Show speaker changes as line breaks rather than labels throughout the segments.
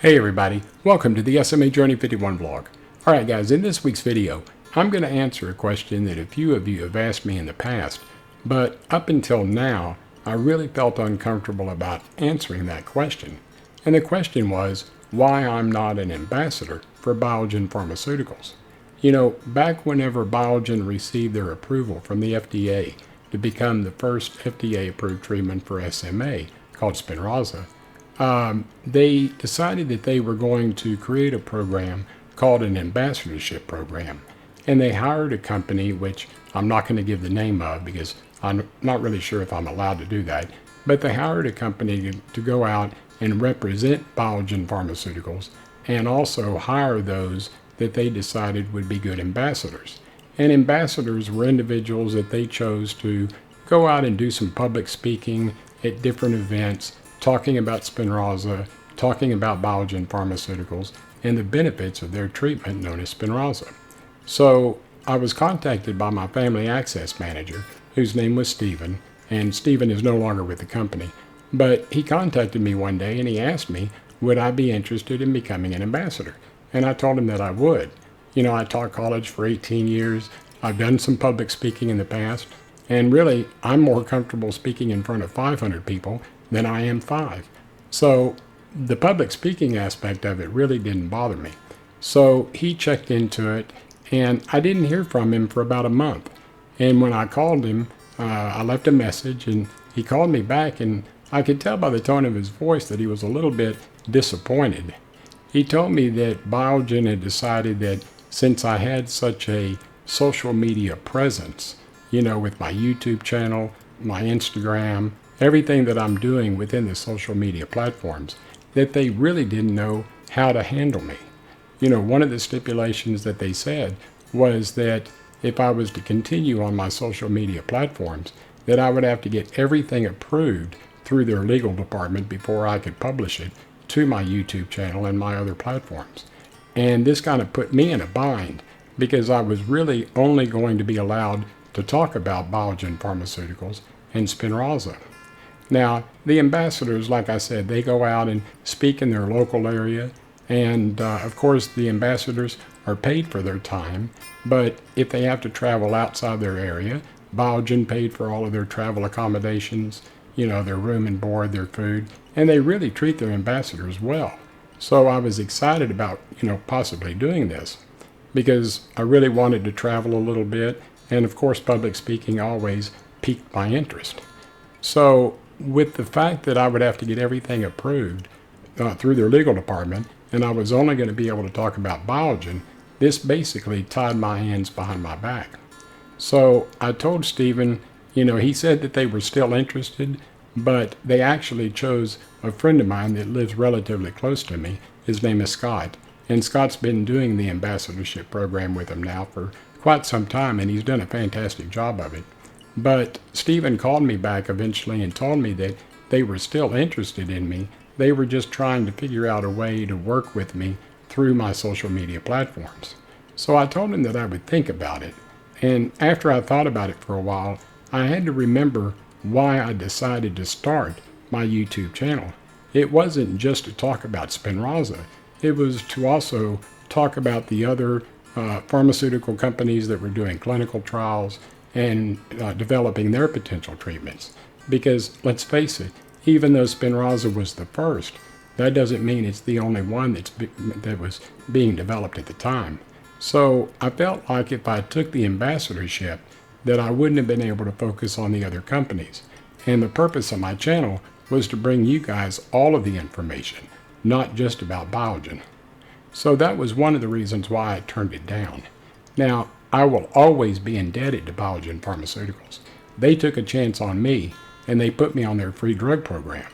Hey everybody, welcome to the SMA Journey 51 vlog. Alright guys, in this week's video, I'm going to answer a question that a few of you have asked me in the past, but up until now, I really felt uncomfortable about answering that question. And the question was, why I'm not an ambassador for Biogen Pharmaceuticals. You know, back whenever Biogen received their approval from the FDA to become the first FDA-approved treatment for SMA, called Spinraza, they decided that they were going to create a program called an ambassadorship program. And they hired a company, which I'm not going to give the name of because I'm not really sure if I'm allowed to do that, but they hired a company to go out and represent Biogen Pharmaceuticals and also hire those that they decided would be good ambassadors. And ambassadors were individuals that they chose to go out and do some public speaking at different events, talking about Spinraza, talking about Biogen Pharmaceuticals, and the benefits of their treatment known as Spinraza. So I was contacted by my family access manager, whose name was Stephen, and Stephen is no longer with the company. But he contacted me one day and he asked me, would I be interested in becoming an ambassador? And I told him that I would. You know, I taught college for 18 years. I've done some public speaking in the past. And really, I'm more comfortable speaking in front of 500 people than I am 5. So the public speaking aspect of it really didn't bother me. So he checked into it, and I didn't hear from him for about a month. And when I called him, I left a message, and he called me back, and I could tell by the tone of his voice that he was a little bit disappointed. He told me that Biogen had decided that since I had such a social media presence, you know, with my YouTube channel, my Instagram, everything that I'm doing within the social media platforms, that they really didn't know how to handle me. You know, one of the stipulations that they said was that if I was to continue on my social media platforms, that I would have to get everything approved through their legal department before I could publish it to my YouTube channel and my other platforms. And this kind of put me in a bind because I was really only going to be allowed to talk about Biogen Pharmaceuticals and Spinraza. Now, the ambassadors, like I said, they go out and speak in their local area, and of course the ambassadors are paid for their time, but if they have to travel outside their area, Biogen paid for all of their travel accommodations, you know, their room and board, their food, and they really treat their ambassadors well. So I was excited about, you know, possibly doing this because I really wanted to travel a little bit, and of course public speaking always piqued my interest. So with the fact that I would have to get everything approved through their legal department, and I was only going to be able to talk about Biogen, this basically tied my hands behind my back. So I told Stephen, you know, he said that they were still interested, but they actually chose a friend of mine that lives relatively close to me. His name is Scott, and Scott's been doing the ambassadorship program with him now for quite some time, and he's done a fantastic job of it. But Stephen called me back eventually and told me that they were still interested in me. They were just trying to figure out a way to work with me through my social media platforms. So I told him that I would think about it. And after I thought about it for a while, I had to remember why I decided to start my YouTube channel. It wasn't just to talk about Spinraza. It was to also talk about the other pharmaceutical companies that were doing clinical trials and developing their potential treatments. Because let's face it, even though Spinraza was the first, that doesn't mean it's the only one that was being developed at the time. So I felt like if I took the ambassadorship, that I wouldn't have been able to focus on the other companies. And the purpose of my channel was to bring you guys all of the information, not just about Biogen. So that was one of the reasons why I turned it down. Now, I will always be indebted to Biogen Pharmaceuticals. They took a chance on me, and they put me on their free drug program.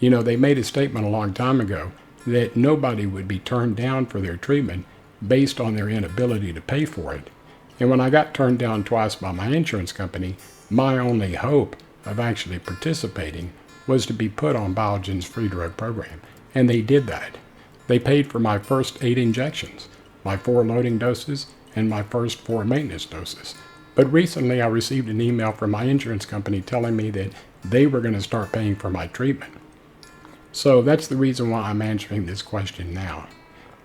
You know, they made a statement a long time ago that nobody would be turned down for their treatment based on their inability to pay for it. And when I got turned down twice by my insurance company, my only hope of actually participating was to be put on Biogen's free drug program. And they did that. They paid for my first 8 injections, my 4 loading doses, and my first 4 maintenance doses. But recently I received an email from my insurance company telling me that they were going to start paying for my treatment. So that's the reason why I'm answering this question now.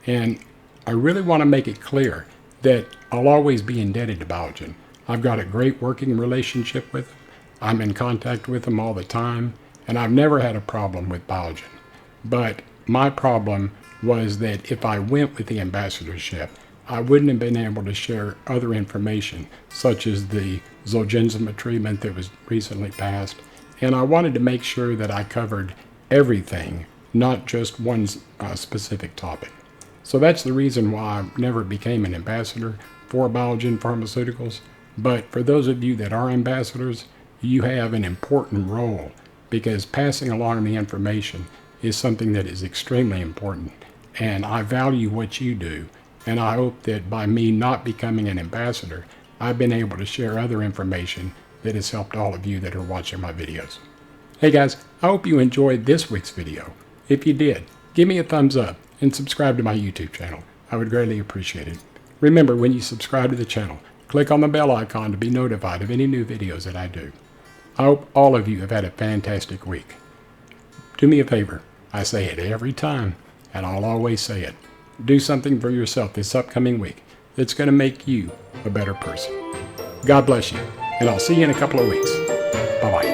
And I really want to make it clear that I'll always be indebted to Biogen. I've got a great working relationship with them. I'm in contact with them all the time, and I've never had a problem with Biogen. But my problem was that if I went with the ambassadorship, I wouldn't have been able to share other information, such as the Zolgensma treatment that was recently passed. And I wanted to make sure that I covered everything, not just one specific topic. So that's the reason why I never became an ambassador for Biogen Pharmaceuticals. But for those of you that are ambassadors, you have an important role, because passing along the information is something that is extremely important. And I value what you do. And I hope that by me not becoming an ambassador, I've been able to share other information that has helped all of you that are watching my videos. Hey guys, I hope you enjoyed this week's video. If you did, give me a thumbs up and subscribe to my YouTube channel. I would greatly appreciate it. Remember, when you subscribe to the channel, click on the bell icon to be notified of any new videos that I do. I hope all of you have had a fantastic week. Do me a favor. I say it every time, and I'll always say it. Do something for yourself this upcoming week that's going to make you a better person. God bless you, and I'll see you in a couple of weeks. Bye-bye.